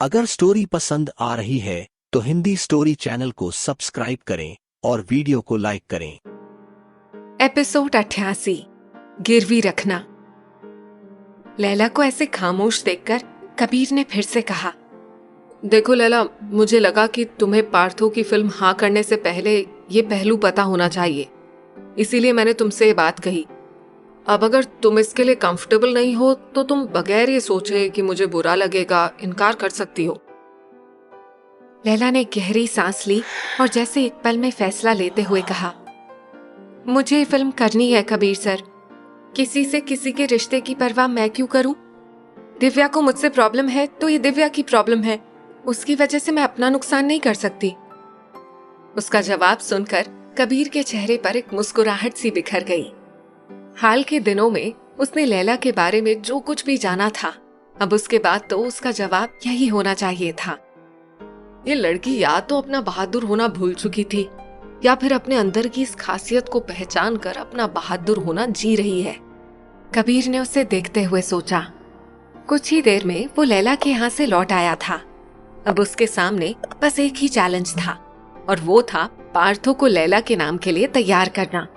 अगर स्टोरी पसंद आ रही है तो हिंदी स्टोरी चैनल को सब्सक्राइब करें और वीडियो को लाइक करें। एपिसोड 88 गिरवी रखना। लैला को ऐसे खामोश देखकर कबीर ने फिर से कहा, देखो लैला, मुझे लगा कि तुम्हें पार्थो की फिल्म हाँ करने से पहले ये पहलू पता होना चाहिए, इसीलिए मैंने तुमसे ये बात कही। अब अगर तुम इसके लिए कंफर्टेबल नहीं हो तो तुम बगैर ये सोचे कि मुझे बुरा लगेगा इनकार कर सकती हो। लैला ने गहरी सांस ली और जैसे एक पल में फैसला लेते हुए कहा, मुझे ये फिल्म करनी है कबीर सर। किसी से किसी के रिश्ते की परवाह मैं क्यों करूं? दिव्या को मुझसे प्रॉब्लम है तो ये दिव्या की प्रॉब्लम है, उसकी वजह से मैं अपना नुकसान नहीं कर सकती। उसका जवाब सुनकर कबीर के चेहरे पर एक मुस्कुराहट सी बिखर गई। हाल के दिनों में उसने लैला के बारे में जो कुछ भी जाना था, अब उसके बाद तो उसका जवाब यही होना चाहिए था। ये लड़की या तो अपना बहादुर होना भूल चुकी थी या फिर अपने अंदर की इस खासियत को पहचान कर अपना बहादुर होना जी रही है। कबीर ने उसे देखते हुए सोचा। कुछ ही देर में वो लैला के यहाँ से लौट आया था। अब उसके सामने बस एक ही चैलेंज था और वो था पार्थो को लैला के नाम के लिए तैयार करना।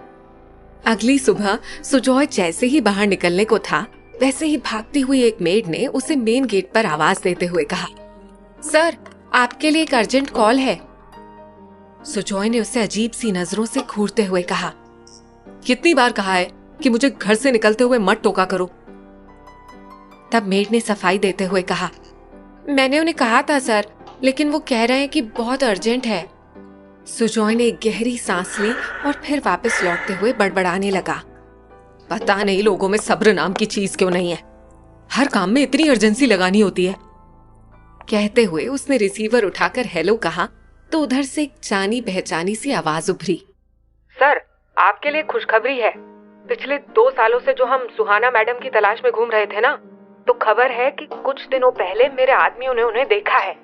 अगली सुबह सुजॉय जैसे ही बाहर निकलने को था, वैसे ही भागती हुई एक मेड ने उसे मेन गेट पर आवाज देते हुए कहा, सर, आपके लिए एक अर्जेंट कॉल है। सुजॉय ने उसे अजीब सी नजरों से घूरते हुए कहा, कितनी बार कहा है कि मुझे घर से निकलते हुए मत टोका करो। तब मेड ने सफाई देते हुए कहा, मैंने उन्हें कहा था सर, लेकिन वो कह रहे हैं कि बहुत अर्जेंट है। सुजॉय ने एक गहरी सांस ली और फिर वापस लौटते हुए बड़बड़ाने लगा, पता नहीं लोगों में सब्र नाम की चीज क्यों नहीं है, हर काम में इतनी अर्जेंसी लगानी होती है। कहते हुए उसने रिसीवर उठाकर हेलो कहा तो उधर से एक जानी पहचानी सी आवाज उभरी, सर, आपके लिए खुशखबरी है। पिछले 2 सालों से जो हम सुहाना मैडम की तलाश में घूम रहे थे ना, तो खबर है कि कुछ दिनों पहले मेरे आदमियों ने उन्हें देखा है।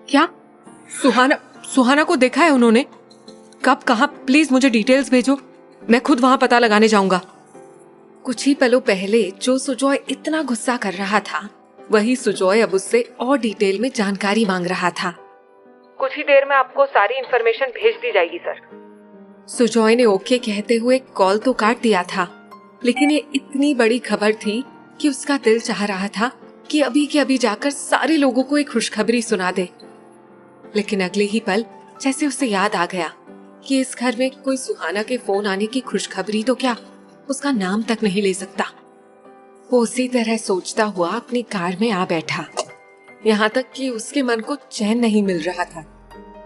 क्या? सुहाना को देखा है उन्होंने? कब, कहां? प्लीज मुझे डिटेल्स भेजो, मैं खुद वहां पता लगाने जाऊंगा। कुछ ही पलों पहले जो सुजॉय इतना गुस्सा कर रहा था, वही सुजॉय अब उससे और डिटेल में जानकारी मांग रहा था। कुछ ही देर में आपको सारी इंफॉर्मेशन भेज दी जाएगी सर। सुजॉय ने ओके कहते हुए कॉल तो काट दिया था, लेकिन ये इतनी बड़ी खबर थी कि उसका दिल चाह रहा था कि अभी के अभी जाकर सारे लोगों को एक खुशखबरी सुना दे। लेकिन अगले ही पल जैसे उसे याद आ गया कि इस घर में कोई सुहाना के फोन आने की खुशखबरी तो क्या, उसका नाम तक नहीं ले सकता। वो उसी तरह सोचता हुआ अपनी कार में आ बैठा। यहाँ तक कि उसके मन को चैन नहीं मिल रहा था,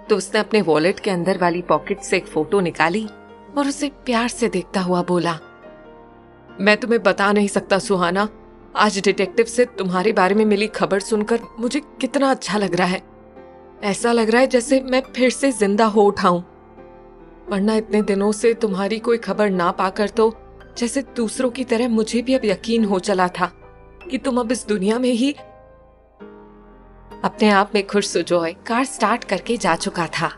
तो उसने अपने वॉलेट के अंदर वाली पॉकेट से एक फोटो निकाली और उसे प्यार से देखता हुआ बोला, मैं तुम्हें बता नहीं सकता सुहाना, आज डिटेक्टिव से तुम्हारे बारे में मिली खबर सुनकर मुझे कितना अच्छा लग रहा है। ऐसा लग रहा है जैसे मैं फिर से जिंदा हो उठाऊं, वरना इतने दिनों से तुम्हारी कोई खबर ना पाकर तो जैसे दूसरों की तरह मुझे भी अब यकीन हो चला था कि तुम अब इस दुनिया में ही। अपने आप में खुश सुजॉय कार स्टार्ट करके जा चुका था,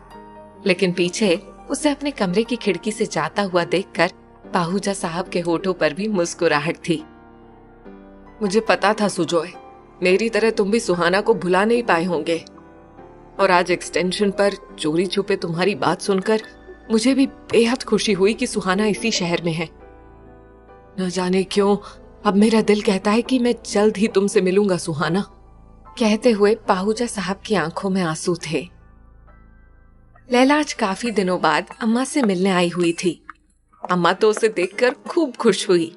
लेकिन पीछे उसे अपने कमरे की खिड़की से जाता हुआ देखकर पाहूजा साहब के होठों पर भी मुस्कुराहट थी। मुझे पता था सुजॉय, मेरी तरह तुम भी सुहाना को भुला नहीं पाए होंगे, और आज एक्सटेंशन पर चोरी छुपे तुम्हारी बात सुनकर मुझे भी बेहद खुशी हुई कि सुहाना इसी शहर में है। न जाने क्यों अब मेरा दिल कहता है कि मैं जल्द ही तुमसे मिलूंगा सुहाना। कहते हुए पाहूजा साहब की आंखों में आंसू थे। लैला आज काफी दिनों बाद अम्मा से मिलने आई हुई थी। अम्मा तो उसे देखकर खूब खुश हुई।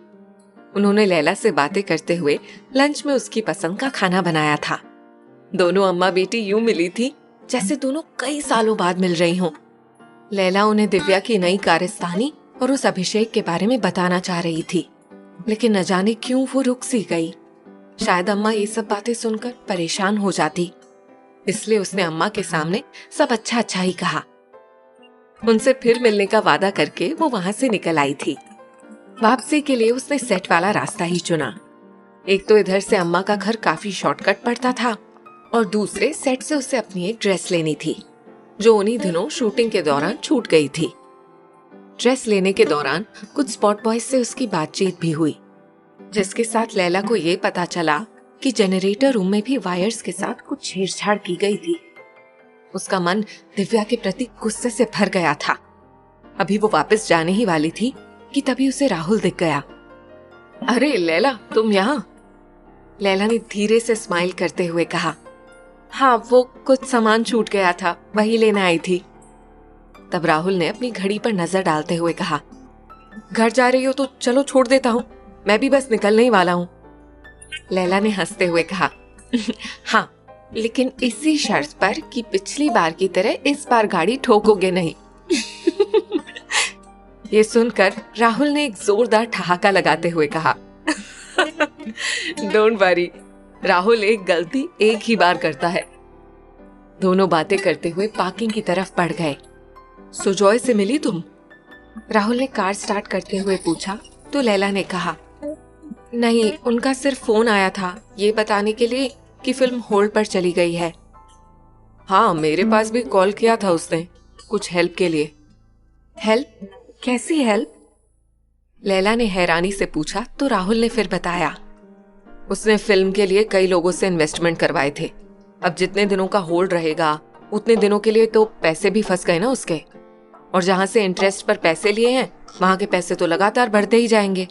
उन्होंने लैला से बातें करते हुए लंच में उसकी पसंद का खाना बनाया था। दोनों अम्मा बेटी यूं मिली थी जैसे दोनों कई सालों बाद मिल रही हों। लैला उन्हें दिव्या की नई कारस्तानी और उस अभिषेक के बारे में बताना चाह रही थी, लेकिन न जाने क्यों वो रुक सी गई। शायद अम्मा ये सब बातें सुनकर परेशान हो जाती, इसलिए उसने अम्मा के सामने सब अच्छा अच्छा ही कहा। उनसे फिर मिलने का वादा करके वो वहां से निकल आई थी। वापसी के लिए उसने सेट वाला रास्ता ही चुना। एक तो इधर से अम्मा का घर काफी शॉर्टकट पड़ता था और दूसरे सेट से उसे अपनी एक ड्रेस लेनी थी जो उन्हीं दिनों शूटिंग के दौरान छूट गई थी। ड्रेस लेने के दौरान कुछ स्पॉट बॉयज से उसकी बातचीत भी हुई, जिसके साथ लैला को ये पता चला कि जनरेटर रूम में भी वायर्स के साथ कुछ छेड़छाड़ की गई थी। उसका मन दिव्या के प्रति गुस्से से भर गया था। अभी वो वापस जाने ही वाली थी कि तभी उसे राहुल दिख गया। अरे लैला, तुम यहाँ? लैला ने धीरे से स्माइल करते हुए कहा। हाँ, वो कुछ सामान छूट गया था, वही लेने आई थी। तब राहुल ने अपनी घड़ी पर नजर डालते हुए कहा, घर जा रही हो तो चलो छोड़ देता हूँ, मैं भी बस निकलने ही वाला हूँ। लैला ने हंसते हुए कहा, हाँ, लेकिन इसी शर्त पर कि पिछली बार की तरह इस बार गाड़ी ठोकोगे नहीं। ये सुनकर राहुल ने एक जोरदार ठहाका लगाते हुए कहा, डोंट वरी, राहुल एक गलती एक ही बार करता है। दोनों बातें करते हुए पार्किंग की तरफ बढ़ गए। सुजॉय से मिली तुम? राहुल ने कार स्टार्ट करते हुए पूछा तो लैला ने कहा, नहीं, उनका सिर्फ फोन आया था ये बताने के लिए कि फिल्म होल्ड पर चली गई है। हाँ, मेरे पास भी कॉल किया था उसने, कुछ हेल्प के लिए। हेल्प? कैसी हेल्प? लैला ने हैरानी से पूछा तो राहुल ने फिर बताया, उसने फिल्म के लिए कई लोगों से इन्वेस्टमेंट करवाए थे। अब जितने दिनों का होल्ड रहेगा उतने दिनों के लिए तो पैसे भी फंस गए ना उसके, और जहां से इंटरेस्ट पर पैसे लिए हैं वहां के पैसे तो लगातार बढ़ते ही जाएंगे।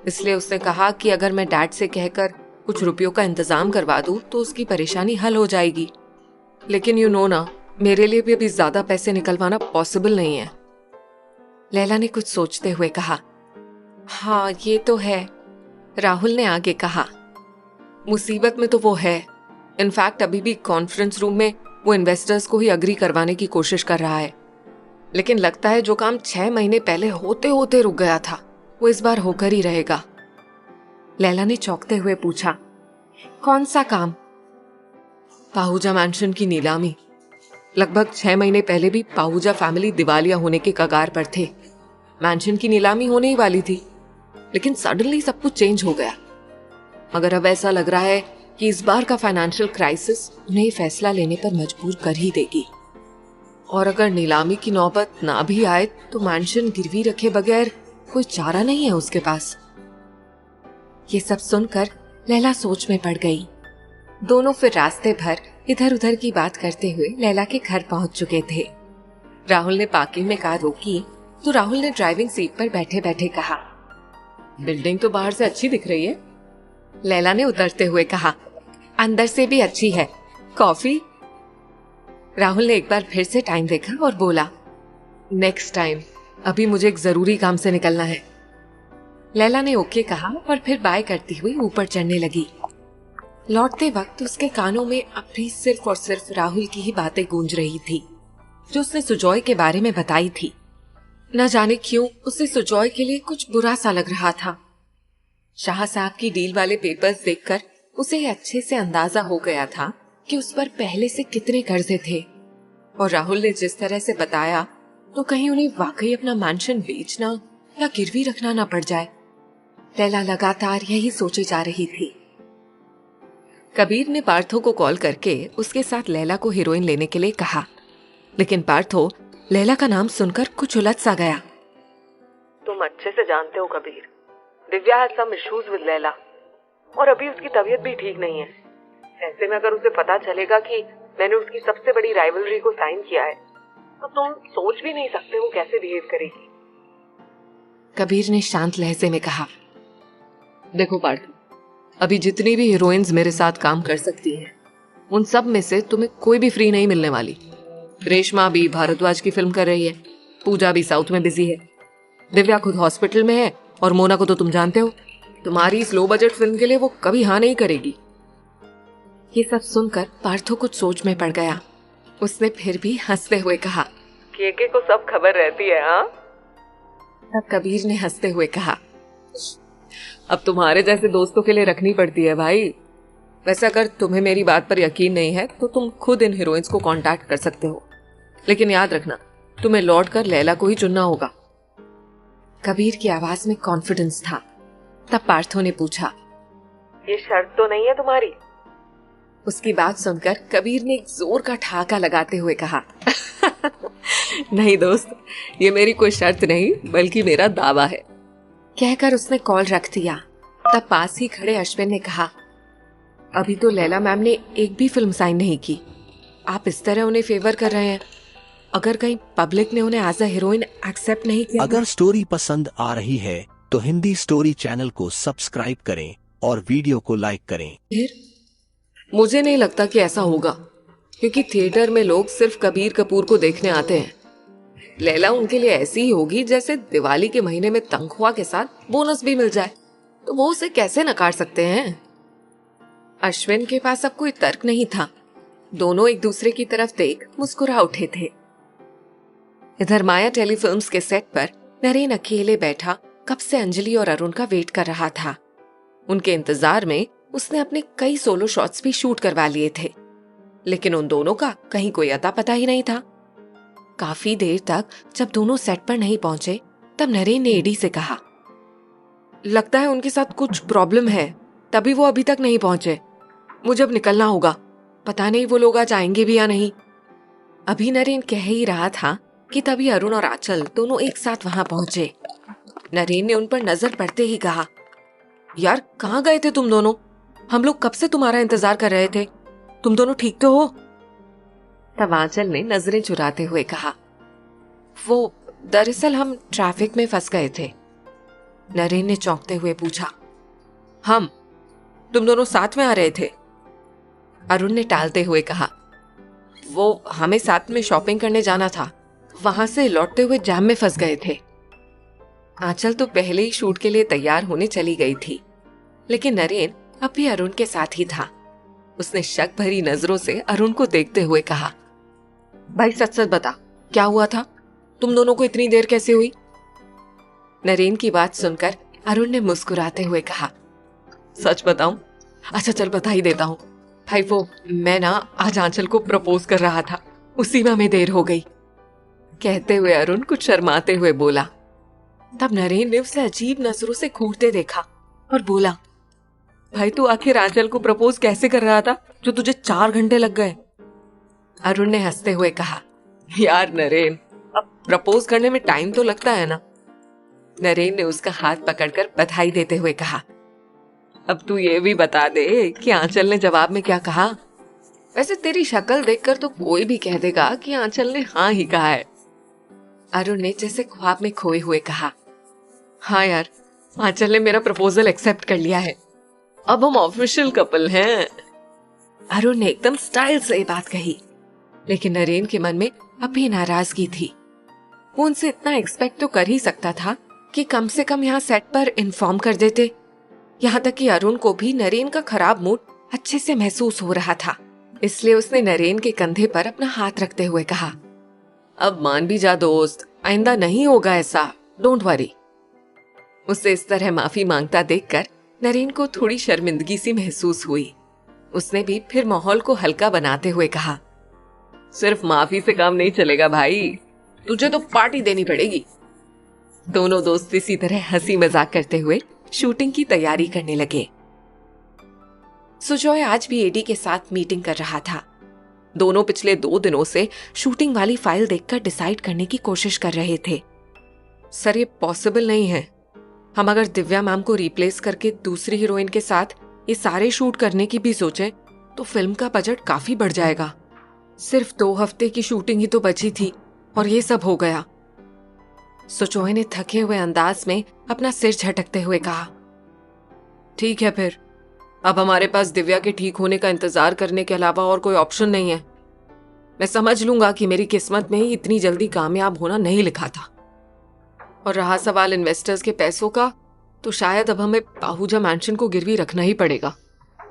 इसलिए उसने कहा कि अगर मैं डैड से कहकर कुछ रुपयों का इंतजाम करवा दूं तो उसकी परेशानी हल हो जाएगी। लेकिन यू नो ना, मेरे लिए भी अभी ज्यादा पैसे निकलवाना पॉसिबल नहीं है। लैला ने कुछ सोचते हुए कहा, हाँ ये तो है। राहुल ने आगे कहा, मुसीबत में तो वो है। इनफैक्ट अभी भी कॉन्फ्रेंस रूम में वो इन्वेस्टर्स को ही अग्री करवाने की कोशिश कर रहा है। लेकिन लगता है जो काम 6 महीने पहले होते होते रुक गया था वो इस बार होकर ही रहेगा। लैला ने चौंकते हुए पूछा, कौन सा काम? पाहूजा मैंशन की नीलामी। लगभग 6 महीने पहले भी पाहूजा फैमिली दिवालिया होने के कगार पर थे। मैंशन की नीलामी होने ही वाली थी, लेकिन सडनली सब कुछ चेंज हो गया। मगर अब ऐसा लग रहा है कि इस बार का फाइनेंशियल क्राइसिस उन्हें ये फैसला लेने पर मजबूर कर ही देगी। और अगर नीलामी की नौबत ना भी आए तो मैंशन गिरवी रखे बगैर कोई चारा नहीं है उसके पास। ये सब सुनकर लैला सोच में पड़ गई। दोनों फिर रास्ते भर इधर उधर की बात करते हुए लैला के घर पहुंच चुके थे। राहुल ने पार्किंग में कार रोकी तो राहुल ने ड्राइविंग सीट पर बैठे बैठे कहा, बिल्डिंग तो बाहर से अच्छी दिख रही है। लैला ने उतरते हुए कहा, अंदर से भी अच्छी है। कॉफी? राहुल ने एक बार फिर से टाइम देखा और बोला, नेक्स्ट टाइम, अभी मुझे एक जरूरी काम से निकलना है। लैला ने ओके कहा और फिर बाय करती हुई ऊपर चढ़ने लगी। लौटते वक्त उसके कानों में अब भी सिर्फ और सिर्फ राहुल की ही बातें गूंज रही थी जो उसने सुजॉय के बारे में बताई थी। न जाने क्यों उसे सुजॉय के लिए कुछ बुरा सा लग रहा था। शाह साहब की डील वाले पेपर्स देखकर उसे अच्छे से अंदाजा हो गया था कि उस पर पहले से कितने कर्जे थे, और राहुल ने जिस तरह से बताया तो कहीं उन्हें वाकई अपना मैंशन बेचना या गिरवी रखना ना पड़ जाए। लैला लगातार यही सोचे जा रही थी। कबीर ने पार्थो को कॉल करके उसके साथ लैला को हीरोइन लेने के लिए कहा, लेकिन पार्थो लैला का नाम सुनकर कुछ उलझ सा गया। तुम अच्छे से जानते हो Kabir, Divya has some issues with Laila, और अभी उसकी तबीयत भी ठीक नहीं है। ऐसे में अगर उसे पता चलेगा कि मैंने उसकी सबसे बड़ी राइवलरी को साइन किया है तो तुम सोच भी नहीं सकते वो कैसे बिहेव करेगी। कबीर ने शांत लहजे में कहा, देखो पार्थो, अभी जितनी भी हीरोइंस मेरे साथ काम कर सकती हैं उन सब में से तुम्हें कोई भी फ्री नहीं मिलने वाली। रेशमा भी भारद्वाज की फिल्म कर रही है, पूजा भी साउथ में बिजी है, दिव्या खुद हॉस्पिटल में है, और मोना को तो तुम जानते हो, तुम्हारी इस लो बजट फिल्म के लिए वो कभी हाँ नहीं करेगी। ये सब सुनकर पार्थो कुछ सोच में पड़ गया। उसने फिर भी हंसते हुए कहा, केके को सब खबर रहती है। हाँ? तब कबीर ने हंसते हुए कहा, अब तुम्हारे जैसे दोस्तों के लिए रखनी पड़ती है भाई। वैसे अगर तुम्हें मेरी बात पर यकीन नहीं है तो तुम खुद इन हीरोइंस को कांटेक्ट कर सकते हो, लेकिन याद रखना तुम्हें लौटकर लैला को ही चुनना होगा। कबीर की आवाज में कॉन्फिडेंस था। तब पार्थो ने पूछा, ये शर्त तो नहीं है तुम्हारी? उसकी बात सुनकर कबीर ने एक जोर का ठहाका लगाते हुए कहा, नहीं दोस्त, ये मेरी कोई शर्त नहीं बल्कि मेरा दावा है। कहकर उसने कॉल रख दिया। तब पास ही खड़े अश्विन ने कहा, अभी तो लैला मैम ने एक भी फिल्म साइन नहीं की। आप इस तरह उन्हें फेवर कर रहे हैं। अगर कहीं पब्लिक ने उन्हें एज अ हीरोइन एक्सेप्ट नहीं किया। अगर स्टोरी पसंद आ रही है तो हिंदी स्टोरी चैनल को सब्सक्राइब करें और वीडियो को लाइक करें। फिर मुझे नहीं लगता कि ऐसा होगा, क्योंकि थिएटर में लोग सिर्फ कबीर कपूर को देखने आते हैं। लैला उनके लिए ऐसी ही होगी जैसे दिवाली के महीने में तनख्वाह के साथ बोनस भी मिल जाए, तो वो उसे कैसे नकार सकते हैं। अश्विन के पास अब कोई तर्क नहीं था। दोनों एक दूसरे की तरफ देख मुस्कुरा उठे थे। इधर माया टेलीफिल्म्स के सेट पर नरेन अकेले बैठा कब से अंजलि और अरुण का वेट कर रहा था। उनके इंतजार में उसने अपने कई सोलो शॉट्स भी शूट करवा लिए थे, लेकिन उन दोनों का कहीं कोई अता पता ही नहीं था। काफी देर तक जब दोनों सेट पर नहीं पहुंचे, तब नरेन ने एडी से कहा, लगता है उनके साथ कुछ प्रॉब्लम है, तभी वो अभी तक नहीं पहुंचे। मुझे अब निकलना होगा, पता नहीं वो लोग आज आएंगे भी या नहीं। अभी नरेन कह ही रहा था कि तभी अरुण और आंचल दोनों एक साथ वहां पहुंचे। नरेन ने उन पर नजर पड़ते ही कहा, यार कहाँ गए थे तुम दोनों? हम लोग कब से तुम्हारा इंतजार कर रहे थे। तुम दोनों ठीक तो हो? तब आंचल ने नजरें चुराते हुए कहा, वो दरअसल हम ट्रैफिक में फंस गए थे। नरेन ने चौंकते हुए पूछा, तुम दोनों साथ में आ रहे थे? अरुण ने टालते हुए कहा, वो हमें साथ में शॉपिंग करने जाना था, वहां से लौटते हुए जाम में फंस गए थे। आंचल तो पहले ही शूट के लिए तैयार होने चली गई थी, लेकिन नरेन अब भी अरुण के साथ ही था। उसने शक भरी नजरों से अरुण को देखते हुए कहा, भाई सच सच बता, क्या हुआ था? तुम दोनों को इतनी देर कैसे हुई? नरेन की बात सुनकर अरुण ने मुस्कुराते हुए कहा, सच बताऊं? अच्छा चल बता ही देता हूं भाई, वो मैं ना आज आंचल को प्रपोज कर रहा था, उसी में हमें देर हो गई। कहते हुए अरुण कुछ शर्माते हुए बोला। तब नरेन ने उसे अजीब नजरों से घूरते देखा और बोला, भाई तू आखिर आंचल को प्रपोज कैसे कर रहा था जो तुझे 4 घंटे लग गए? अरुण ने हंसते हुए कहा, यार नरेन, अब प्रपोज करने में टाइम तो लगता है ना। नरेन ने उसका हाथ पकड़कर बधाई देते हुए कहा, अब तू ये भी बता दे कि आंचल ने जवाब में क्या कहा। वैसे तेरी शक्ल देखकर तो कोई भी कह देगा कि आंचल ने हाँ ही कहा है। अरुण ने जैसे ख्वाब में खोए हुए कहा, हाँ यार, आंचल ने मेरा प्रपोजल एक्सेप्ट कर लिया है, अब हम ऑफिशियल कपल हैं। अरुण ने एकदम स्टाइल से बात कही, लेकिन नरेन के मन में अभी नाराजगी थी। वो उनसे इतना एक्सपेक्ट तो कर ही सकता था कि कम से कम यहाँ सेट पर इन्फॉर्म कर देते। यहाँ तक कि अरुण को भी नरेन का खराब मूड अच्छे से महसूस हो रहा था, इसलिए उसने नरेन के कंधे पर अपना हाथ रखते हुए कहा, अब मान भी जा दोस्त, आइंदा नहीं होगा ऐसा, डोंट वरी। उसे इस तरह माफी मांगता देखकर नरेन को थोड़ी शर्मिंदगी सी महसूस हुई। उसने भी फिर माहौल को हल्का बनाते हुए कहा, सिर्फ माफी से काम नहीं चलेगा भाई, तुझे तो पार्टी देनी पड़ेगी। दोनों दोस्त इसी तरह हंसी मजाक करते हुए शूटिंग की तैयारी करने लगे। सुजॉय आज भी एडी के साथ मीटिंग कर रहा था। दोनों पिछले 2 दिनों से शूटिंग वाली फाइल देखकर डिसाइड करने की कोशिश कर रहे थे। सर ये पॉसिबल नहीं है, हम अगर दिव्या मैम को रिप्लेस करके दूसरी हीरोइन के साथ ये सारे शूट करने की भी सोचें तो फिल्म का बजट काफी बढ़ जाएगा। सिर्फ 2 हफ्ते की शूटिंग ही तो बची थी और ये सब हो गया। सुजॉय ने थके हुए अंदाज में अपना सिर झटकते हुए कहा, ठीक है फिर, अब हमारे पास दिव्या के ठीक होने का इंतजार करने के अलावा और कोई ऑप्शन नहीं है। मैं समझ लूंगा कि मेरी किस्मत में ही इतनी जल्दी कामयाब होना नहीं लिखा था। और रहा सवाल इन्वेस्टर्स के पैसों का, तो शायद अब हमें आहूजा मैंशन को गिरवी रखना ही पड़ेगा।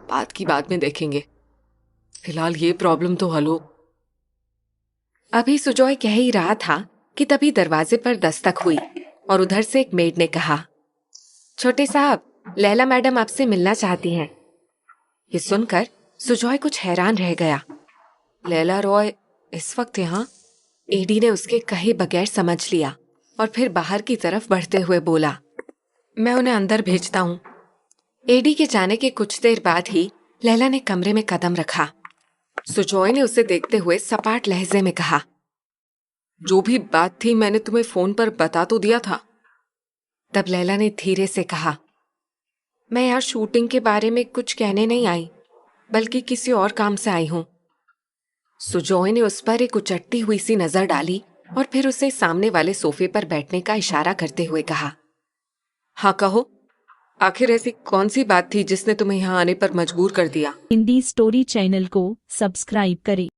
बात की बाद में देखेंगे, फिलहाल ये प्रॉब्लम तो हल हो। अभी सुजॉय कह ही रहा था कि तभी दरवाजे पर दस्तक हुई और उधर से एक मेड ने कहा, छोटे साहब, लैला मैडम आपसे मिलना चाहती हैं। ये सुनकर सुजॉय कुछ हैरान रह गया। लैला रॉय इस वक्त यहाँ? एडी ने उसके कहे बगैर समझ लिया और फिर बाहर की तरफ बढ़ते हुए बोला, मैं उन्हें अंदर भेजता हूँ। एडी के जाने के कुछ देर बाद ही लैला ने कमरे में कदम रखा। सुजॉय ने उसे देखते हुए सपाट लहजे में कहा, जो भी बात थी मैंने तुम्हें फोन पर बता तो दिया था। तब लैला ने धीरे से कहा, मैं यार शूटिंग के बारे में कुछ कहने नहीं आई, बल्कि किसी और काम से आई हूं। सुजॉय ने उस पर एक उचटती हुई सी नजर डाली और फिर उसे सामने वाले सोफे पर बैठने का इशारा करते हुए कहा, हाँ कहो, आखिर ऐसी कौन सी बात थी जिसने तुम्हें यहाँ आने पर मजबूर कर दिया? हिंदी स्टोरी चैनल को सब्सक्राइब करें।